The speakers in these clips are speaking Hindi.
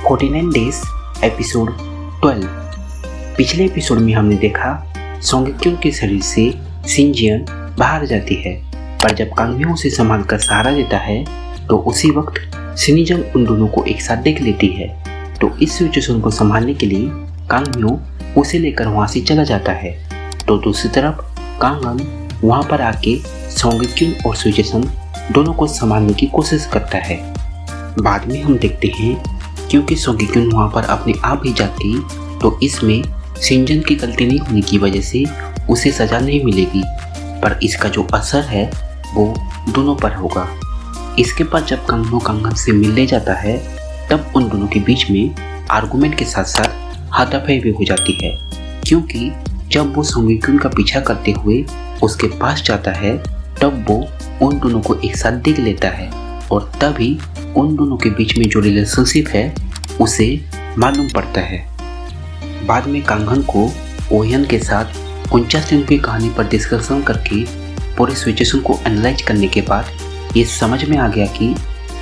49 डेज एपिसोड 12। पिछले एपिसोड में हमने देखा सोंगेक्योन के शरीर से सिंजियन बाहर जाती है, पर जब कांगम्यो उसे संभाल कर सहारा देता है तो उसी वक्त सिनिजन उन दोनों को एक साथ देख लेती है। तो इस सिचुएशन को संभालने के लिए कांगम्यो उसे लेकर वहाँ से चला जाता है। तो दूसरी तरफ कांगन वहाँ पर आके सोंगेक्योन और सिचुएशन दोनों को संभालने की कोशिश करता है। बाद में हम देखते हैं क्योंकि सोंगेक्योन वहाँ पर अपने आप ही जाती तो इसमें सिंजन की गलती नहीं होने की वजह से उसे सज़ा नहीं मिलेगी, पर इसका जो असर है वो दोनों पर होगा। इसके बाद जब कांगम्यो कांगन से मिलने जाता है तब उन दोनों के बीच में आर्गुमेंट के साथ साथ हाथापाई भी हो जाती है, क्योंकि जब वो सोंगेक्योन का पीछा करते हुए उसके पास जाता है तब वो उन दोनों को एक साथ देख लेता है और तभी उन दोनों के बीच में जो रिलेशनशिप है उसे मालूम पड़ता है। बाद में कांगन को ओयन के साथ 49 दिन की कहानी पर डिस्कशन करके पूरे सिचुएशन को एनालाइज करने के बाद ये समझ में आ गया कि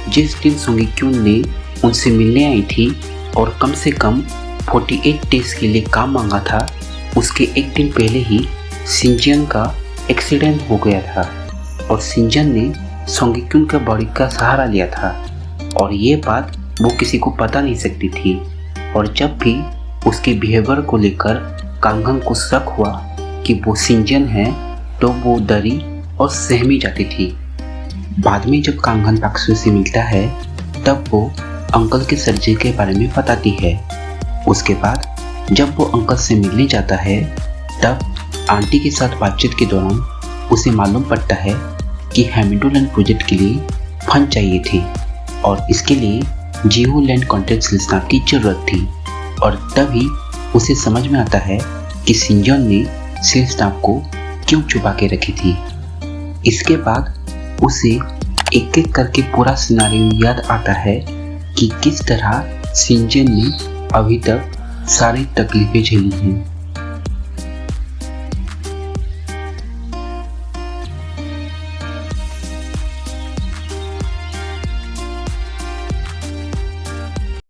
जिस दिन सोंगेक्योन ने उनसे मिलने आई थी और कम से कम 48 डेज के लिए काम मांगा था, उसके एक दिन पहले ही सिंजियन का एक्सीडेंट हो गया था और सिंजन ने सोंगेक्योन के बॉडी का सहारा लिया था और ये बात वो किसी को पता नहीं सकती थी। और जब भी उसके बिहेवियर को लेकर कांगन को शक हुआ कि वो सिंजन है तो वो डरी और सहमी जाती थी। बाद में जब कांगन पाक्सु से मिलता है तब वो अंकल के सर्जरी के बारे में बताती है। उसके बाद जब वो अंकल से मिलने जाता है तब आंटी के साथ बातचीत के दौरान उसे मालूम पड़ता है कि हैमिल्टोलैंड प्रोजेक्ट के लिए फंड चाहिए थी और इसके लिए जियो लैंड कॉन्ट्रैक्ट सिलसिला की जरूरत थी। और तभी उसे समझ में आता है कि सिंजन ने सेल्स स्टाफ को क्यों छुपा के रखी थी। इसके बाद उसे एक एक करके पूरा सिनारियो याद आता है कि किस तरह सिंजन ने अभी तक सारी तकलीफें झेली हैं